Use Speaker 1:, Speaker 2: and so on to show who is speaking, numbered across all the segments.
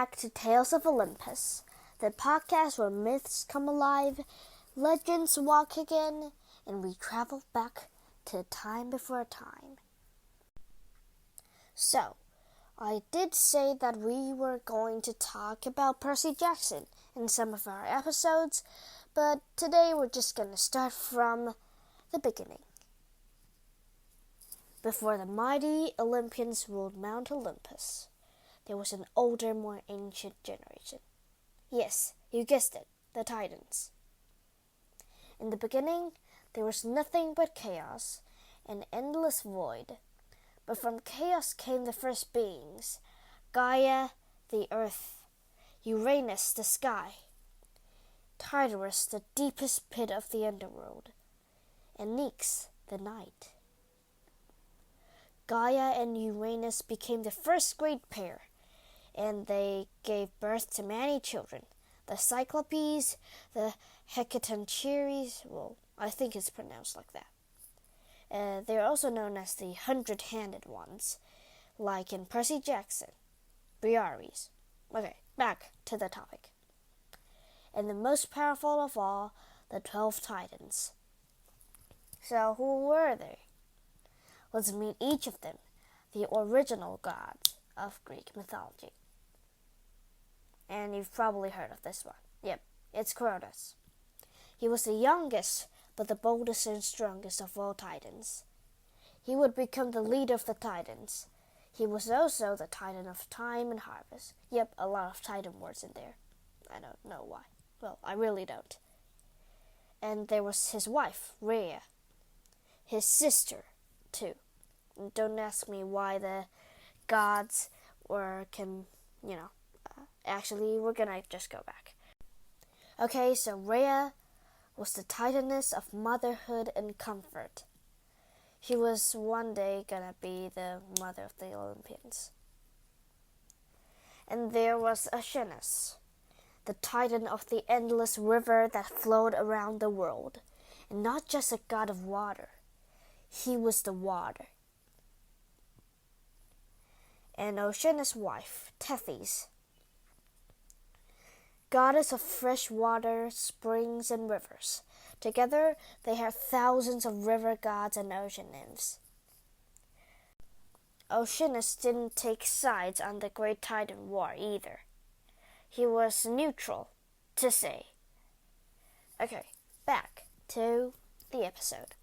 Speaker 1: back to Tales of Olympus, the podcast where myths come alive, legends walk again, and we travel back to a time before time. So, I did say that we were going to talk about Percy Jackson in some of our episodes, but today we're just going to start from the beginning. Before the mighty Olympians ruled Mount Olympus, there was an older, more ancient generation. Yes, you guessed it, the Titans. In the beginning, there was nothing but chaos, an endless void. But from chaos came the first beings, Gaia, the earth, Uranus, the sky, Tartarus, the deepest pit of the underworld, and Nyx, the night. Gaia and Uranus became the first great pair, and they gave birth to many children. The Cyclopes, the Hecatoncheires, well, I think it's pronounced like that. They're also known as the 100-handed ones, like in Percy Jackson, Briarees. Okay, back to the topic. And the most powerful of all, the 12 Titans. So who were they? Let's meet each of them, the original gods of Greek mythology. And you've probably heard of this one. Yep, it's Cronus. He was the youngest, but the boldest and strongest of all Titans. He would become the leader of the Titans. He was also the Titan of time and harvest. Yep, a lot of Titan words in there. I don't know why. Well, I really don't. And there was his wife, Rhea. His sister, too. And don't ask me why the gods actually, we're gonna just go back. Okay, so Rhea was the Titaness of motherhood and comfort. She was one day gonna be the mother of the Olympians. And there was Oceanus, the Titan of the endless river that flowed around the world, and not just a god of water. He was the water. And Oceanus' wife, Tethys, goddess of fresh water, springs, and rivers. Together, they had thousands of river gods and ocean nymphs. Oceanus didn't take sides on the Great Titan War either. He was neutral, to say. Okay, back to the episode.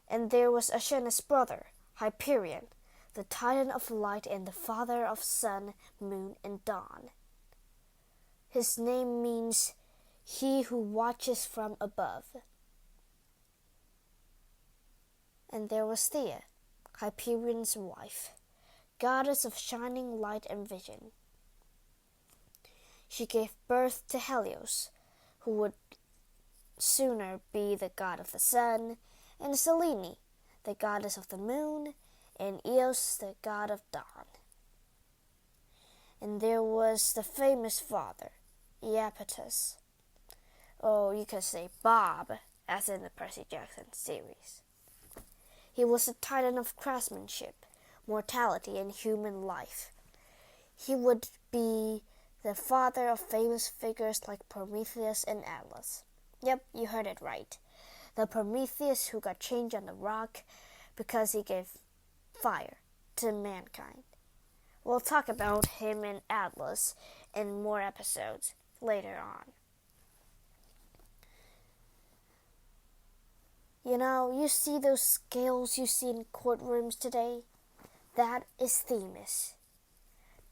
Speaker 1: And there was Oceanus' brother, Hyperion, the Titan of light and the father of sun, moon, and dawn. His name means he who watches from above. And there was Thea, Hyperion's wife, goddess of shining light and vision. She gave birth to Helios, who would sooner be the god of the sun, and Selene, the goddess of the moon, and Eos, the god of dawn. And there was the famous father, Iapetus. Oh, you could say Bob, as in the Percy Jackson series. He was a titan of craftsmanship, mortality, and human life. He would be the father of famous figures like Prometheus and Atlas. Yep, you heard it right. The Prometheus who got changed on the rock because he gave fire to mankind. We'll talk about him and Atlas in more episodes later on. You see those scales you see in courtrooms today? That is Themis,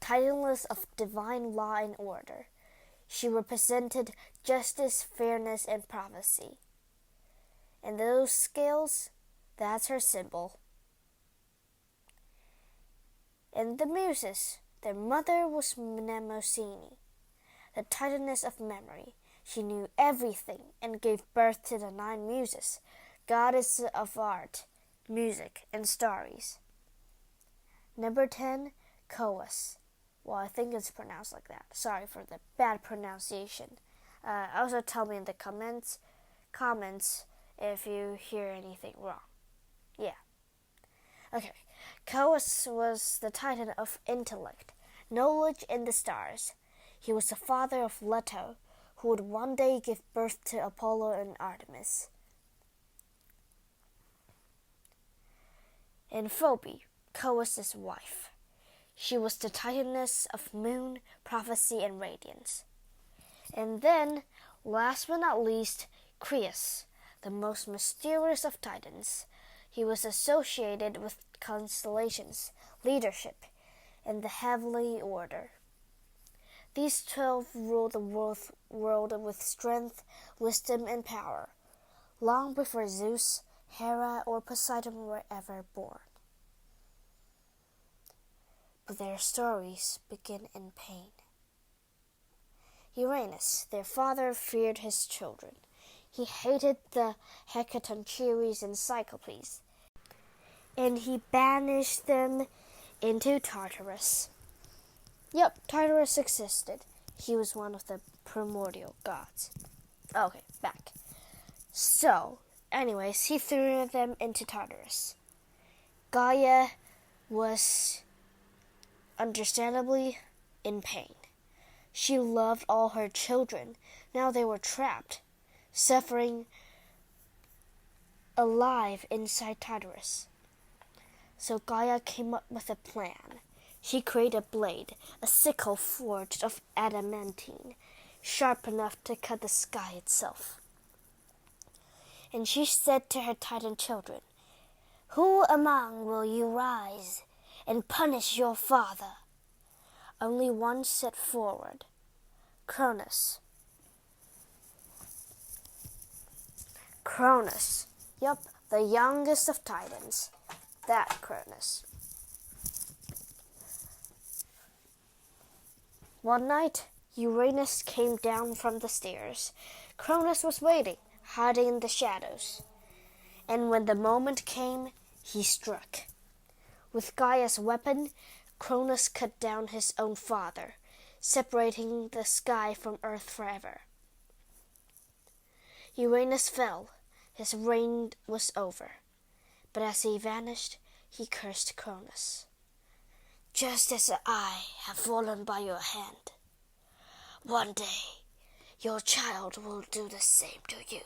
Speaker 1: titanless of divine law and order. She represented justice, fairness, and prophecy. And those scales, that's her symbol. And the Muses, their mother was Mnemosyne, the Titaness of memory. She knew everything and gave birth to the 9 Muses, goddesses of art, music, and stories. Number 10, Coas. Well, I think it's pronounced like that. Sorry for the bad pronunciation. Also tell me in the comments if you hear anything wrong. Yeah. Okay. Coas was the titan of intellect, knowledge in the stars. He was the father of Leto, who would one day give birth to Apollo and Artemis. And Phoebe, Coeus' wife. She was the Titaness of moon, prophecy, and radiance. And then, last but not least, Creus, the most mysterious of Titans. He was associated with constellations, leadership, and the heavenly order. These 12 ruled the world with strength, wisdom, and power, long before Zeus, Hera, or Poseidon were ever born. But their stories begin in pain. Uranus, their father, feared his children. He hated the Hecatoncheires and Cyclopes, and he banished them into Tartarus. Yep, Tartarus existed. He was one of the primordial gods. Okay, back. So, anyways, he threw them into Tartarus. Gaia was understandably in pain. She loved all her children. Now they were trapped, suffering alive inside Tartarus. So Gaia came up with a plan. She created a blade, a sickle forged of adamantine, sharp enough to cut the sky itself. And she said to her Titan children, "Who among will you rise and punish your father?" Only one stepped forward, Cronus. Cronus, yup, the youngest of Titans, that Cronus. One night, Uranus came down from the stairs. Cronus was waiting, hiding in the shadows. And when the moment came, he struck. With Gaia's weapon, Cronus cut down his own father, separating the sky from earth forever. Uranus fell. His reign was over. But as he vanished, he cursed Cronus. "Just as I have fallen by your hand, one day your child will do the same to you."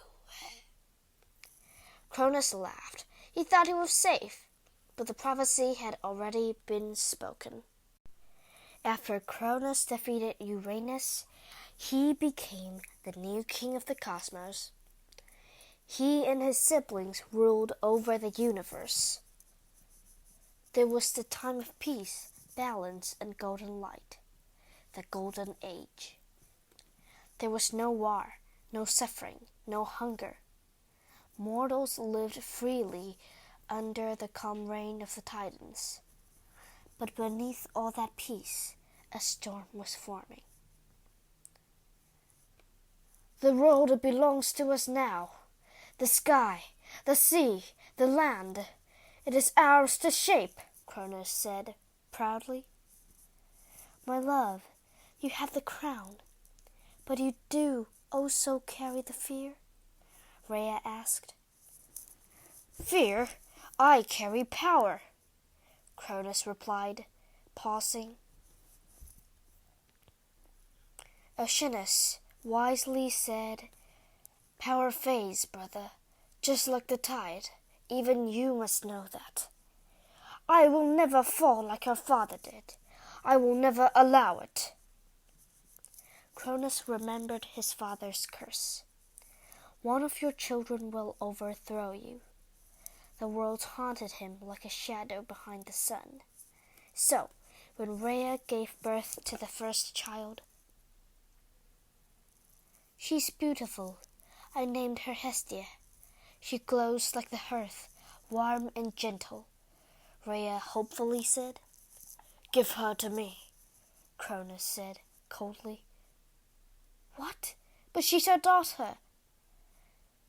Speaker 1: Cronus laughed. He thought he was safe, but the prophecy had already been spoken. After Cronus defeated Uranus, he became the new king of the cosmos. He and his siblings ruled over the universe. There was the time of peace, balance, and golden light, the golden age. There was no war, no suffering, no hunger. Mortals lived freely under the calm reign of the Titans. But beneath all that peace, a storm was forming. "The world belongs to us now. The sky, the sea, the land. It is ours to shape," Cronus said proudly. "My love, you have the crown, but you do also carry the fear?" Rhea asked. "Fear? I carry power," Cronus replied, pausing. Oceanus wisely said, "Power fades, brother, just like the tide. Even you must know that. I will never fall like her father did. I will never allow it." Cronus remembered his father's curse. "One of your children will overthrow you." The world haunted him like a shadow behind the sun. So, when Rhea gave birth to the first child, "She's beautiful. I named her Hestia. She glows like the hearth, warm and gentle," Rhea hopefully said. "Give her to me," Cronus said coldly. "What? But she's our daughter."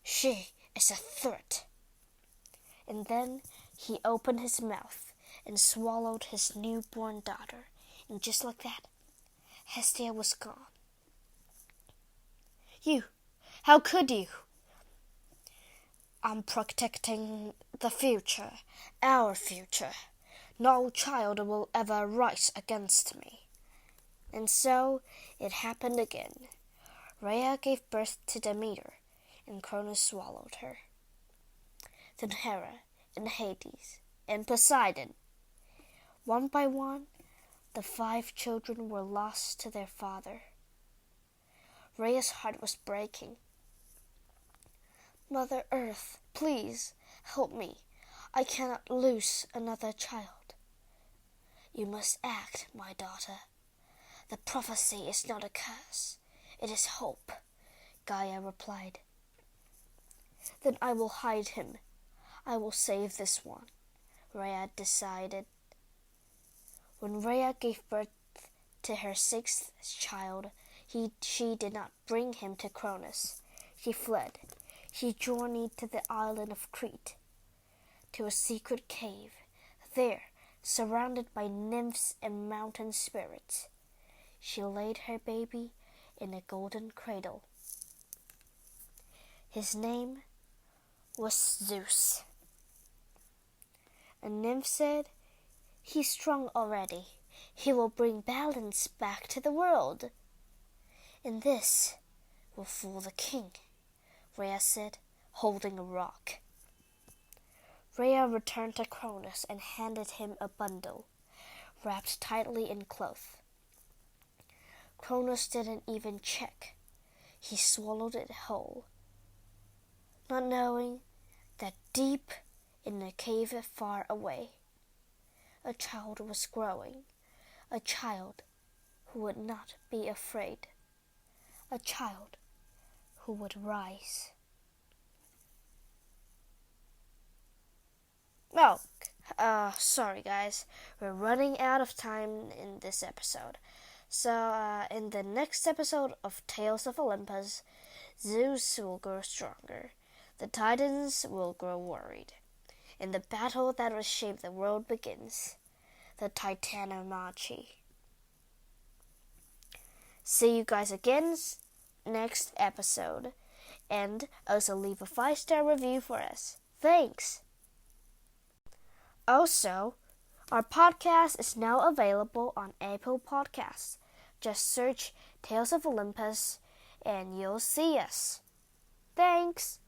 Speaker 1: "She is a threat." And then he opened his mouth and swallowed his newborn daughter, and just like that, Hestia was gone. "You, how could you?" "I'm protecting the future, our future. No child will ever rise against me," And so it happened again. Rhea gave birth to Demeter, and Cronus swallowed her. Then Hera, and Hades, and Poseidon. One by one, the 5 children were lost to their father. Rhea's heart was breaking. Mother Earth, please help me. I cannot lose another child. You must act, my daughter. The prophecy is not a curse. It is hope, Gaia replied. Then I will hide him. I will save this one, Rhea decided. When Rhea gave birth to her 6th child, she did not bring him to Cronus. She fled. She journeyed to the island of Crete, to a secret cave. There, surrounded by nymphs and mountain spirits, she laid her baby in a golden cradle. His name was Zeus. A nymph said, "He's strong already. He will bring balance back to the world." "And this will fool the king," Rhea said, holding a rock. Rhea returned to Cronus and handed him a bundle, wrapped tightly in cloth. Cronus didn't even check. He swallowed it whole, not knowing that deep in a cave far away, a child was growing, a child who would not be afraid, a child who would rise. Sorry guys, we're running out of time in this episode. So in the next episode of Tales of Olympus, Zeus will grow stronger. The Titans will grow worried. And the battle that will shape the world begins. The Titanomachy. See you guys again next episode. And also leave a 5-star review for us. Thanks! Also, our podcast is now available on Apple Podcasts. Just search Tales of Olympus and you'll see us. Thanks!